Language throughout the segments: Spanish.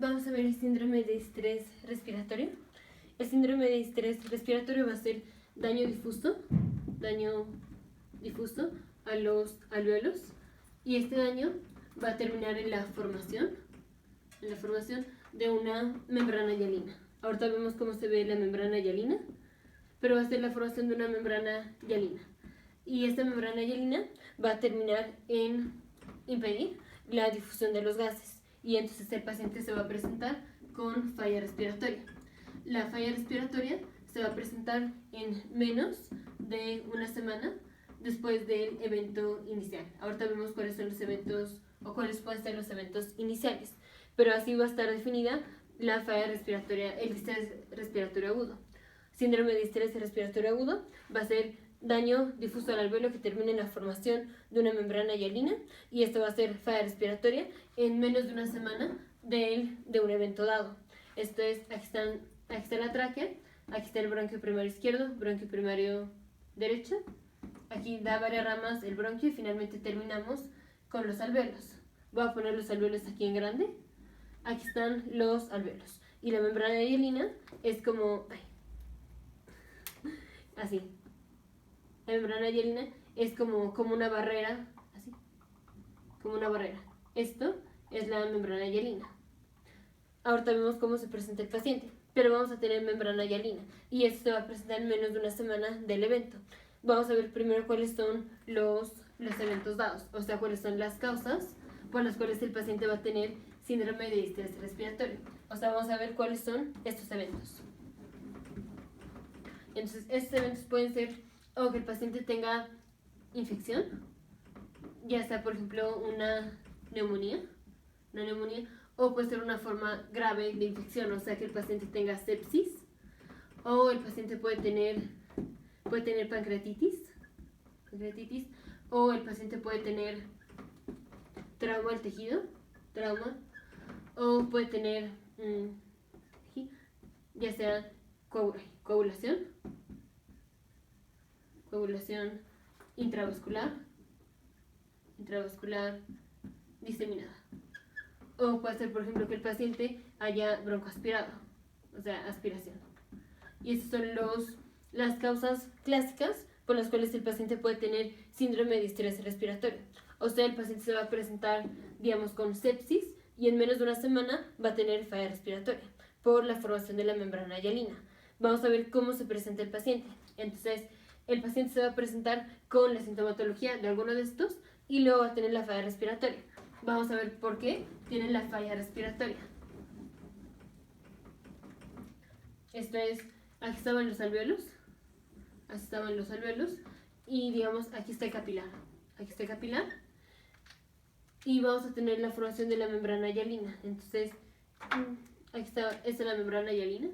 Vamos a ver el síndrome de estrés respiratorio. El síndrome de estrés respiratorio va a ser daño difuso a los alvéolos, y este daño va a terminar en la formación de una membrana hialina. Ahorita vemos cómo se ve la membrana hialina, pero va a ser la formación de una membrana hialina. Y esta membrana hialina va a terminar en impedir la difusión de los gases, y entonces el paciente se va a presentar con falla respiratoria. La falla respiratoria se va a presentar en menos de una semana después del evento inicial. Ahorita vemos cuáles son los eventos o cuáles pueden ser los eventos iniciales, pero así va a estar definida la falla respiratoria, el estrés respiratorio agudo. Síndrome de estrés respiratorio agudo va a ser daño difuso al alvéolo que termina en la formación de una membrana hialina, y esto va a ser falla respiratoria en menos de una semana de un evento dado. Esto es, aquí está la tráquea, aquí está el bronquio primario izquierdo, bronquio primario derecho, aquí da varias ramas el bronquio y finalmente terminamos con los alvéolos. Voy a poner los alvéolos aquí en grande. Aquí están los alvéolos. Y la membrana hialina es como... así. La membrana hialina es como una barrera, así. Como una barrera. Esto es la membrana hialina. Ahorita vemos cómo se presenta el paciente, pero vamos a tener membrana hialina y esto se va a presentar en menos de una semana del evento. Vamos a ver primero cuáles son los eventos dados, o sea, cuáles son las causas por las cuales el paciente va a tener síndrome de estrés respiratorio. O sea, vamos a ver cuáles son estos eventos. Entonces, estos eventos pueden ser o que el paciente tenga infección, ya sea, por ejemplo, una neumonía, o puede ser una forma grave de infección, o sea, que el paciente tenga sepsis, o el paciente puede tener pancreatitis, o el paciente puede tener trauma del tejido, o puede tener ya sea coagulación intravascular diseminada. O puede ser, por ejemplo, que el paciente haya broncoaspirado, o sea, aspiración. Y esas son las causas clásicas por las cuales el paciente puede tener síndrome de estrés respiratorio. O sea, el paciente se va a presentar, digamos, con sepsis y en menos de una semana va a tener falla respiratoria por la formación de la membrana hialina. Vamos a ver cómo se presenta el paciente. Entonces, el paciente se va a presentar con la sintomatología de alguno de estos y luego va a tener la falla respiratoria. Vamos a ver por qué tiene la falla respiratoria. Esto es, aquí estaban los alvéolos, y digamos, aquí está el capilar, y vamos a tener la formación de la membrana hialina. Entonces, aquí está, esta es la membrana hialina,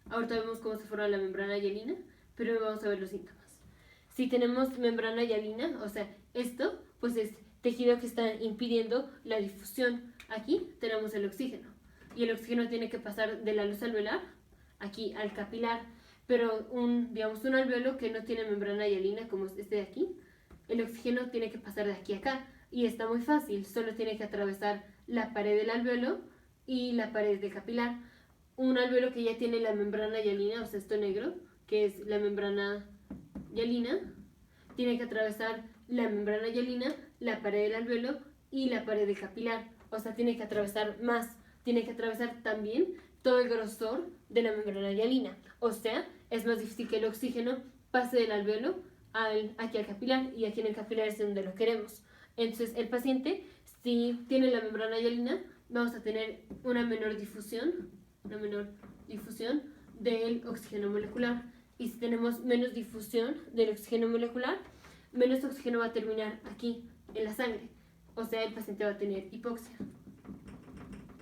Ahorita vemos cómo se forma la membrana hialina, pero vamos a ver los síntomas. Si tenemos membrana hialina, o sea, esto pues es tejido que está impidiendo la difusión. Aquí tenemos el oxígeno, y el oxígeno tiene que pasar de la luz alveolar aquí al capilar, pero un alvéolo que no tiene membrana hialina, como este de aquí, el oxígeno tiene que pasar de aquí a acá, y está muy fácil, solo tiene que atravesar la pared del alvéolo y la pared del capilar. Un alvéolo que ya tiene la membrana hialina, o sea, esto negro, que es la membrana hialina, tiene que atravesar la membrana hialina, la pared del alvéolo y la pared del capilar. O sea, tiene que atravesar más, tiene que atravesar también todo el grosor de la membrana hialina. O sea, es más difícil que el oxígeno pase del alvéolo aquí al capilar, y aquí en el capilar es donde lo queremos. Entonces, el paciente, si tiene la membrana hialina, vamos a tener una menor difusión del oxígeno molecular. Y si tenemos menos difusión del oxígeno molecular, menos oxígeno va a terminar aquí en la sangre. O sea, el paciente va a tener hipoxia.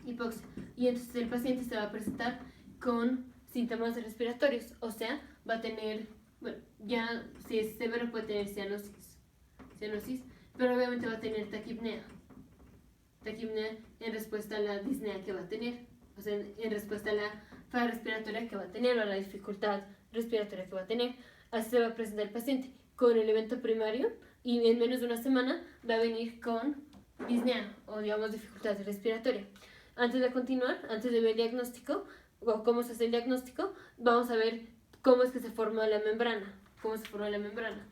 Y entonces el paciente se va a presentar con síntomas respiratorios. O sea, va a tener, bueno, ya si es severo puede tener cianosis, pero obviamente va a tener taquipnea en respuesta a la disnea que va a tener. O sea, en respuesta a la falla respiratoria que va a tener o a la dificultad respiratoria que va a tener. Así se va a presentar el paciente con el evento primario, y en menos de una semana va a venir con disnea o digamos dificultad respiratoria. Antes de continuar, antes de ver el diagnóstico o cómo se hace el diagnóstico, vamos a ver cómo es que se forma la membrana. ¿Cómo se forma la membrana?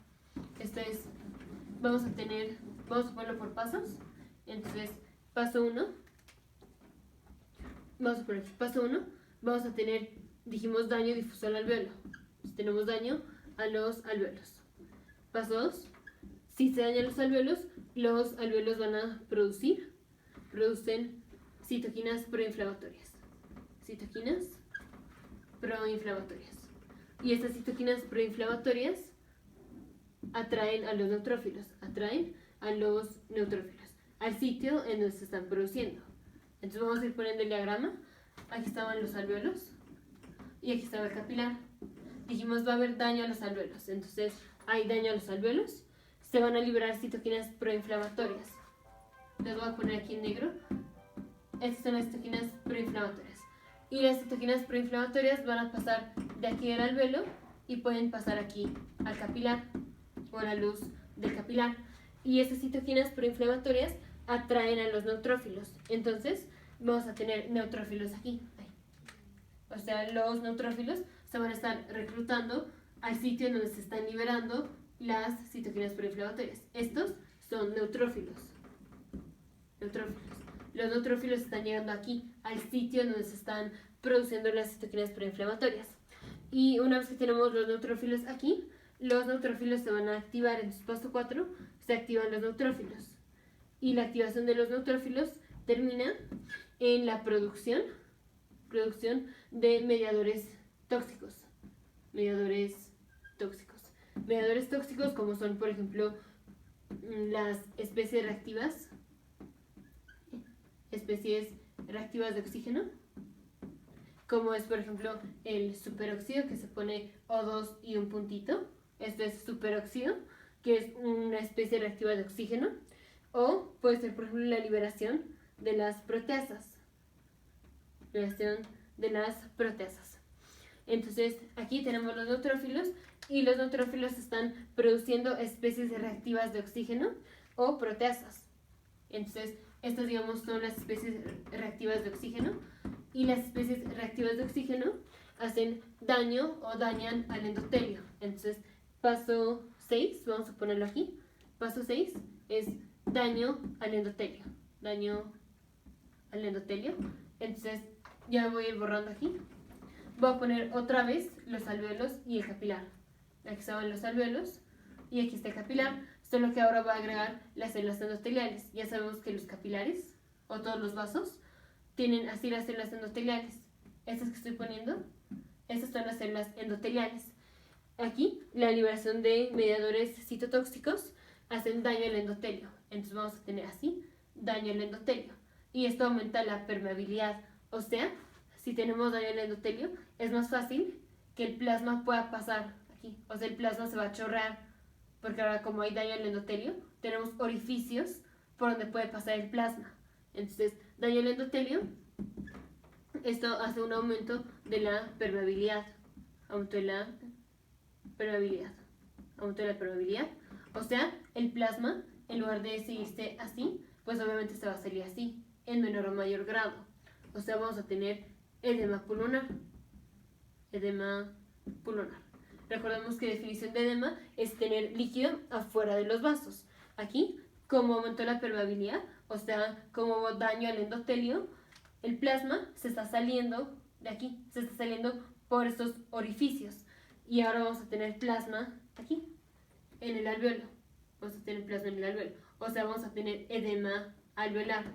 Vamos a ponerlo por pasos. Entonces, paso 1, vamos a tener, dijimos, daño difuso al alveolo. Entonces, tenemos daño a los alveolos. Paso 2, si se dañan los alveolos van a producen citoquinas proinflamatorias. Y estas citoquinas proinflamatorias atraen a los neutrófilos, al sitio en donde se están produciendo. Entonces vamos a ir poniendo el diagrama. Aquí estaban los alveolos y aquí estaba el capilar. Dijimos va a haber daño a los alveolos, entonces hay daño a los alveolos, se van a liberar citoquinas proinflamatorias. Les voy a poner aquí en negro. Estas son las citoquinas proinflamatorias. Y las citoquinas proinflamatorias van a pasar de aquí al alveolo y pueden pasar aquí al capilar o a la luz del capilar. Y estas citoquinas proinflamatorias atraen a los neutrófilos. Entonces vamos a tener neutrófilos aquí. O sea, los neutrófilos se van a estar reclutando al sitio en donde se están liberando las citoquinas proinflamatorias. Estos son neutrófilos. Los neutrófilos están llegando aquí al sitio en donde se están produciendo las citoquinas proinflamatorias. Y una vez que tenemos los neutrófilos aquí, los neutrófilos se van a activar. En su paso 4 se activan los neutrófilos. Y la activación de los neutrófilos termina en la producción de mediadores tóxicos. Mediadores tóxicos como son, por ejemplo, las especies reactivas de oxígeno, como es, por ejemplo, el superóxido, que se pone O2 y un puntito. Esto es superóxido, que es una especie reactiva de oxígeno. O puede ser, por ejemplo, la liberación de las proteasas. Entonces, aquí tenemos los neutrófilos y los neutrófilos están produciendo especies reactivas de oxígeno o proteasas. Entonces, estas, digamos, son las especies reactivas de oxígeno, y las especies reactivas de oxígeno hacen daño o dañan al endotelio. Entonces, paso 6, vamos a ponerlo aquí. Paso 6 es daño al endotelio. Entonces, ya voy a ir borrando aquí. Voy a poner otra vez los alveolos y el capilar. Aquí estaban los alveolos y aquí está el capilar. Solo que ahora voy a agregar las células endoteliales. Ya sabemos que los capilares o todos los vasos tienen así las células endoteliales. Estas que estoy poniendo, estas son las células endoteliales. Aquí la liberación de mediadores citotóxicos hacen daño al endotelio. Entonces vamos a tener así daño al endotelio. Y esto aumenta la permeabilidad. O sea, si tenemos daño al endotelio, es más fácil que el plasma pueda pasar aquí. O sea, el plasma se va a chorrear. Porque ahora, como hay daño al endotelio, tenemos orificios por donde puede pasar el plasma. Entonces, daño al endotelio, esto hace un aumento de la permeabilidad. Aumento de la permeabilidad. O sea, el plasma, en lugar de seguirse así, pues obviamente se va a salir así, en menor o mayor grado. O sea, vamos a tener edema pulmonar. Recordemos que la definición de edema es tener líquido afuera de los vasos. Aquí, como aumentó la permeabilidad, o sea, como hubo daño al endotelio, el plasma se está saliendo de aquí, se está saliendo por estos orificios. Y ahora vamos a tener plasma aquí, en el alveolo. O sea, vamos a tener edema alveolar.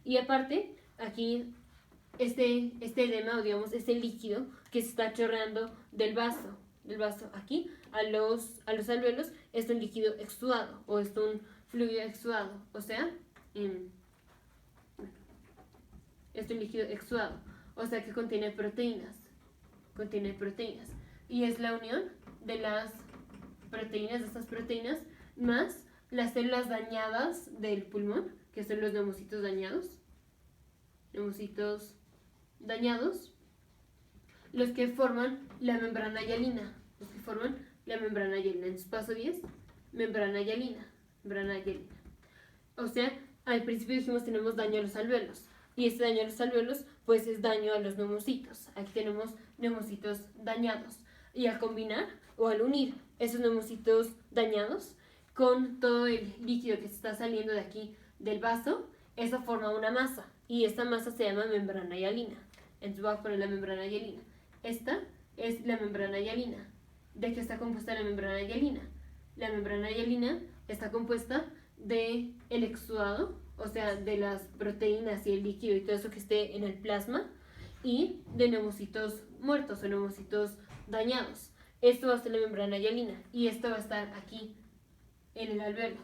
Y aparte, aquí, este edema, o digamos, este líquido que se está chorreando del vaso aquí a los alveolos, es un líquido exudado o es un fluido exudado. O sea, es un líquido exudado. O sea que contiene proteínas. Y es la unión de las proteínas, más las células dañadas del pulmón, que son los neumocitos dañados, los que forman la membrana hialina. En su paso 10, membrana hialina. O sea, al principio dijimos tenemos daño a los alvéolos. Y este daño a los alvéolos, pues es daño a los neumocitos. Aquí tenemos neumocitos dañados. Y al combinar o al unir esos neumocitos dañados con todo el líquido que se está saliendo de aquí del vaso, eso forma una masa. Y esta masa se llama membrana hialina. Entonces voy a poner la membrana hialina. Esta es la membrana hialina. ¿De qué está compuesta la membrana hialina? La membrana hialina está compuesta de el exudado, o sea, de las proteínas y el líquido y todo eso que esté en el plasma, y de neumocitos muertos o neumocitos dañados. Esto va a ser la membrana hialina y esto va a estar aquí en el alvéolo.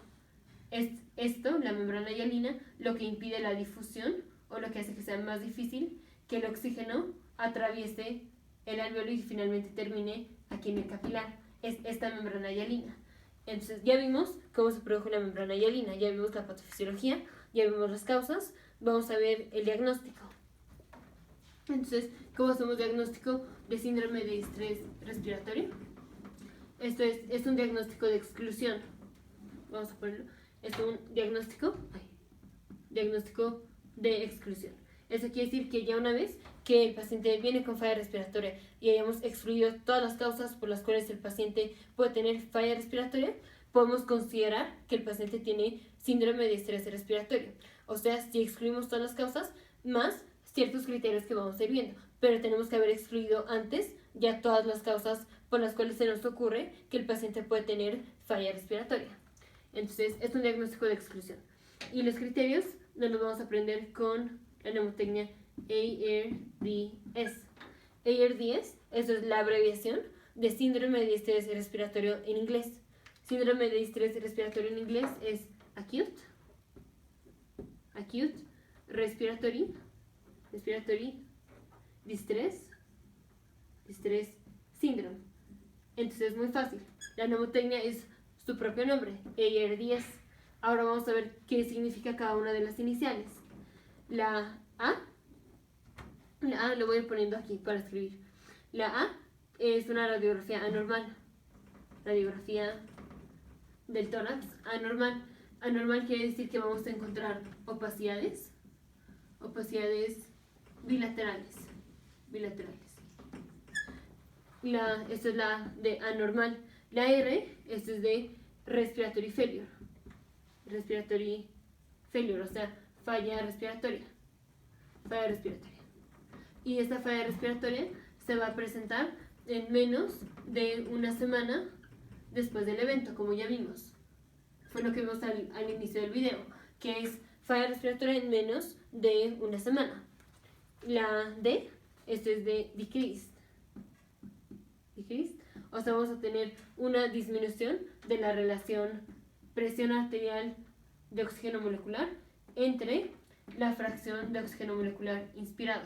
Esto, la membrana hialina, lo que impide la difusión o lo que hace que sea más difícil que el oxígeno atraviese el alvéolo y finalmente termine aquí en el capilar. Es esta membrana hialina. Entonces ya vimos cómo se produjo la membrana hialina, ya vimos la patofisiología, ya vimos las causas, vamos a ver el diagnóstico. Entonces, ¿cómo hacemos diagnóstico de síndrome de estrés respiratorio? Esto es un diagnóstico de exclusión. Vamos a ponerlo. Es un diagnóstico de exclusión. Eso quiere decir que ya una vez que el paciente viene con falla respiratoria y hayamos excluido todas las causas por las cuales el paciente puede tener falla respiratoria, podemos considerar que el paciente tiene síndrome de estrés respiratorio. O sea, si excluimos todas las causas, más ciertos criterios que vamos a ir viendo. Pero tenemos que haber excluido antes ya todas las causas por las cuales se nos ocurre que el paciente puede tener falla respiratoria. Entonces, es un diagnóstico de exclusión. Y los criterios nos los vamos a aprender con la mnemotecnia ARDS. ARDS, eso es la abreviación de síndrome de estrés respiratorio en inglés. Síndrome de estrés respiratorio en inglés es acute respiratory distress syndrome. Entonces es muy fácil. La mnemotecnia es su propio nombre, ARDS. Ahora vamos a ver qué significa cada una de las iniciales. La A lo voy a ir poniendo aquí para escribir. La A es una radiografía anormal. Radiografía del tórax anormal. Anormal quiere decir que vamos a encontrar opacidades bilaterales. Esto es la de anormal. La R, esto es de respiratory failure. O sea, falla respiratoria. Y esta falla respiratoria se va a presentar en menos de una semana después del evento, como ya vimos. Fue lo que vimos al inicio del video, que es falla respiratoria en menos de una semana. La D, esto es de decreased. O sea, vamos a tener una disminución de la relación presión arterial de oxígeno molecular entre la fracción de oxígeno molecular inspirado.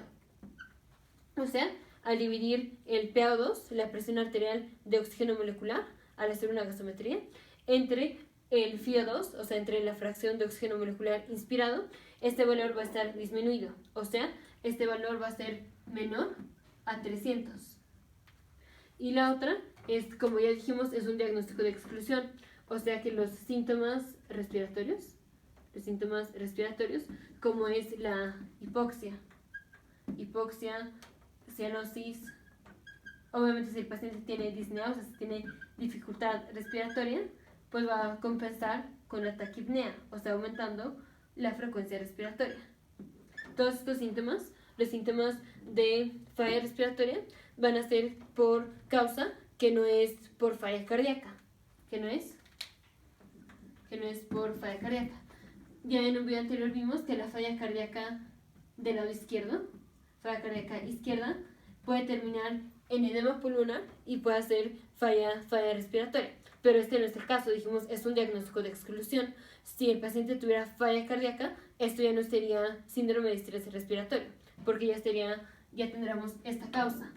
O sea, al dividir el PaO2, la presión arterial de oxígeno molecular, al hacer una gasometría, entre el FiO2, o sea, entre la fracción de oxígeno molecular inspirado, este valor va a estar disminuido. O sea, este valor va a ser menor a 300. Y la otra es, como ya dijimos, es un diagnóstico de exclusión. O sea que los síntomas respiratorios, como es la hipoxia, cianosis, obviamente si el paciente tiene disnea, o sea, si tiene dificultad respiratoria, pues va a compensar con la taquipnea, o sea, aumentando la frecuencia respiratoria. Todos estos síntomas, los síntomas de falla respiratoria, van a ser por causa que no es por falla cardíaca, que no es por falla cardíaca. Ya en un video anterior vimos que la falla cardíaca del lado izquierdo, falla cardíaca izquierda, puede terminar en edema pulmonar y puede ser falla respiratoria. Pero este no es el caso, dijimos, es un diagnóstico de exclusión. Si el paciente tuviera falla cardíaca, esto ya no sería síndrome de estrés respiratorio, porque ya tendríamos esta causa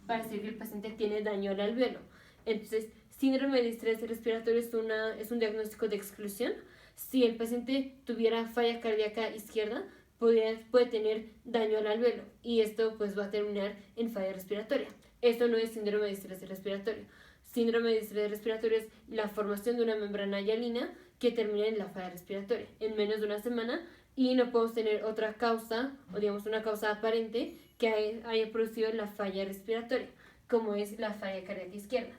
para decir que el paciente tiene daño al alvéolo. Entonces, síndrome de estrés respiratorio es un diagnóstico de exclusión. Si el paciente tuviera falla cardíaca izquierda, puede tener daño al alvéolo y esto pues va a terminar en falla respiratoria. Esto no es síndrome de estrés respiratorio. Síndrome de estrés respiratorio es la formación de una membrana hialina que terminen en la falla respiratoria en menos de una semana, y no podemos tener otra causa, o digamos una causa aparente, que haya producido la falla respiratoria, como es la falla cardíaca izquierda.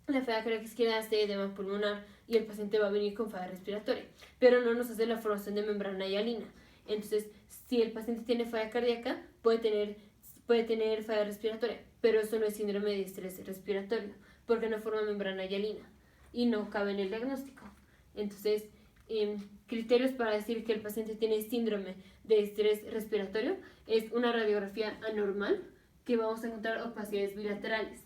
La falla cardíaca izquierda hace edema pulmonar y el paciente va a venir con falla respiratoria, pero no nos hace la formación de membrana hialina. Entonces, si el paciente tiene falla cardíaca, puede tener falla respiratoria, pero eso no es síndrome de estrés respiratorio, porque no forma membrana hialina y no cabe en el diagnóstico. Entonces, criterios para decir que el paciente tiene síndrome de estrés respiratorio es una radiografía anormal, que vamos a encontrar opacidades bilaterales,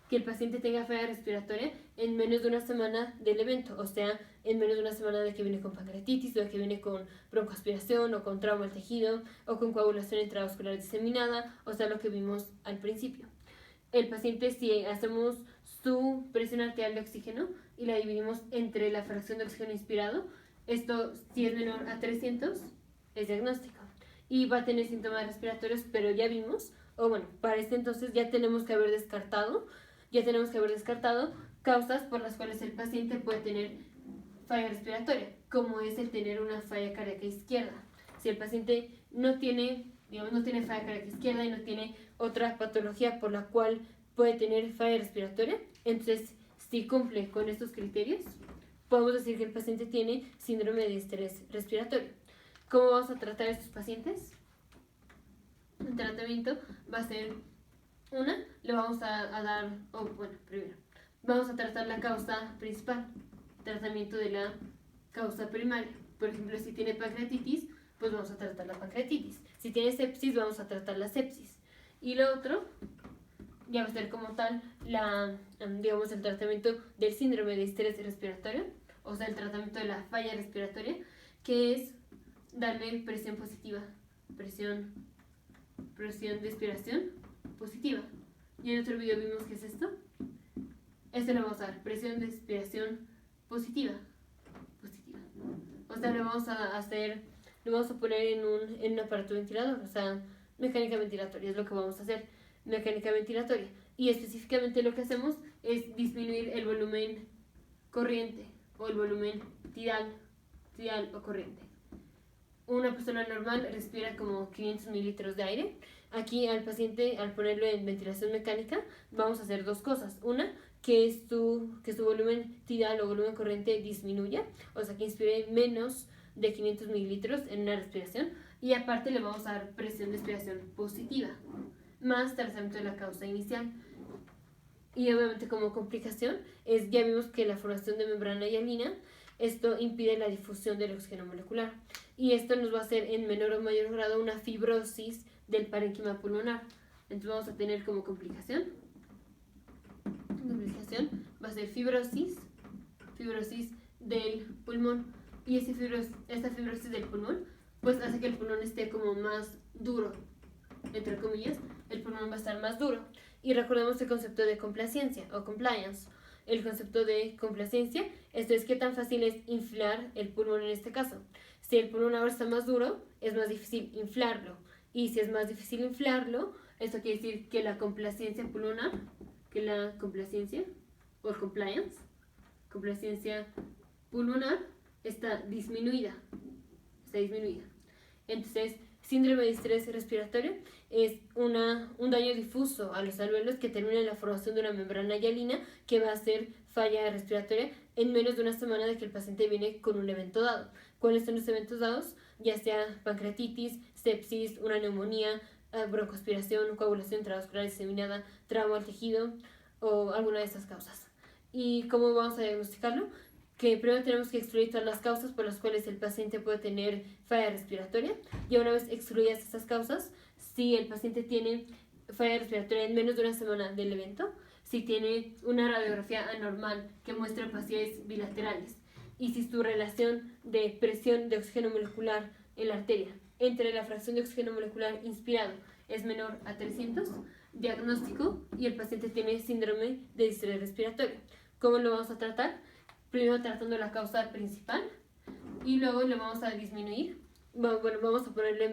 que el paciente tenga falla respiratoria en menos de una semana del evento, o sea, en menos de una semana de que viene con pancreatitis, o de que viene con broncoaspiración, o con trauma al tejido, o con coagulación intravascular diseminada, o sea, lo que vimos al principio. El paciente, si hacemos su presión arterial de oxígeno y la dividimos entre la fracción de oxígeno inspirado, esto, si es menor a 300, es diagnóstico. Y va a tener síntomas respiratorios, pero ya vimos, o bueno, para este entonces ya tenemos que haber descartado causas por las cuales el paciente puede tener falla respiratoria, como es el tener una falla cardíaca izquierda. Si el paciente no tiene falla cardíaca izquierda y no tiene otra patología por la cual puede tener falla respiratoria, entonces si cumple con estos criterios, podemos decir que el paciente tiene síndrome de estrés respiratorio. ¿Cómo vamos a tratar a estos pacientes? El tratamiento va a ser le vamos a dar, primero, vamos a tratar la causa principal, tratamiento de la causa primaria. Por ejemplo, si tiene pancreatitis, pues vamos a tratar la pancreatitis. Si tiene sepsis, vamos a tratar la sepsis. Y lo otro, ya va a ser como tal, el tratamiento del síndrome de estrés respiratorio, o sea, el tratamiento de la falla respiratoria, que es darle presión positiva, presión de expiración positiva. Y en otro video vimos qué es esto. Esto le vamos a dar presión de expiración positiva. O sea, lo vamos a poner en un aparato ventilador, o sea, mecánica ventilatoria es lo que vamos a hacer, mecánica ventilatoria. Y específicamente lo que hacemos es disminuir el volumen corriente o el volumen tidal o corriente. Una persona normal respira como 500 mililitros de aire. Aquí al paciente, al ponerlo en ventilación mecánica, vamos a hacer dos cosas. Una, que su volumen tidal o volumen corriente disminuya, o sea, que inspire menos de 500 mililitros en una respiración. Y aparte le vamos a dar presión de expiración positiva, más tratamiento de la causa inicial. Y obviamente como complicación, ya vimos que la formación de membrana hialina, esto impide la difusión del oxígeno molecular. Y esto nos va a hacer en menor o mayor grado una fibrosis del parénquima pulmonar. Entonces vamos a tener como complicación va a ser fibrosis del pulmón. Y esta fibrosis del pulmón pues hace que el pulmón esté como más duro, entre comillas, el pulmón va a estar más duro. Y recordemos el concepto de complacencia o compliance. El concepto de complacencia, esto es qué tan fácil es inflar el pulmón en este caso. Si el pulmón ahora está más duro, es más difícil inflarlo. Y si es más difícil inflarlo, esto quiere decir que la complacencia pulmonar, o complacencia pulmonar está disminuida. Entonces, síndrome de estrés respiratorio es un daño difuso a los alvéolos que termina en la formación de una membrana hialina que va a hacer falla respiratoria en menos de una semana de que el paciente viene con un evento dado. ¿Cuáles son los eventos dados? Ya sea pancreatitis, sepsis, una neumonía, broncoaspiración, coagulación intravascular diseminada, trauma al tejido o alguna de estas causas. ¿Y cómo vamos a diagnosticarlo? Que primero tenemos que excluir todas las causas por las cuales el paciente puede tener falla respiratoria. Y una vez excluidas estas causas, si el paciente tiene falla respiratoria en menos de una semana del evento, si tiene una radiografía anormal que muestra opacidades bilaterales, y si su relación de presión de oxígeno molecular en la arteria entre la fracción de oxígeno molecular inspirado es menor a 300, diagnóstico, y el paciente tiene síndrome de estrés respiratorio. ¿Cómo lo vamos a tratar? Primero tratando la causa principal y luego le vamos a disminuir. Vamos a ponerlo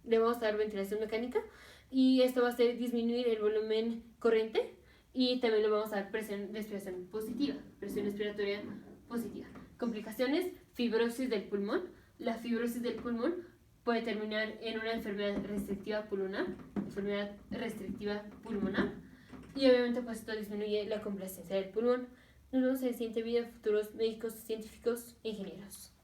le vamos a dar ventilación mecánica y esto va a hacer disminuir el volumen corriente y también le vamos a dar presión de expiración positiva, presión expiratoria positiva. Complicaciones, fibrosis del pulmón. La fibrosis del pulmón puede terminar en una enfermedad restrictiva pulmonar, y obviamente pues esto disminuye la complacencia del pulmón. Nos vemos en el siguiente video, futuros médicos, científicos e ingenieros.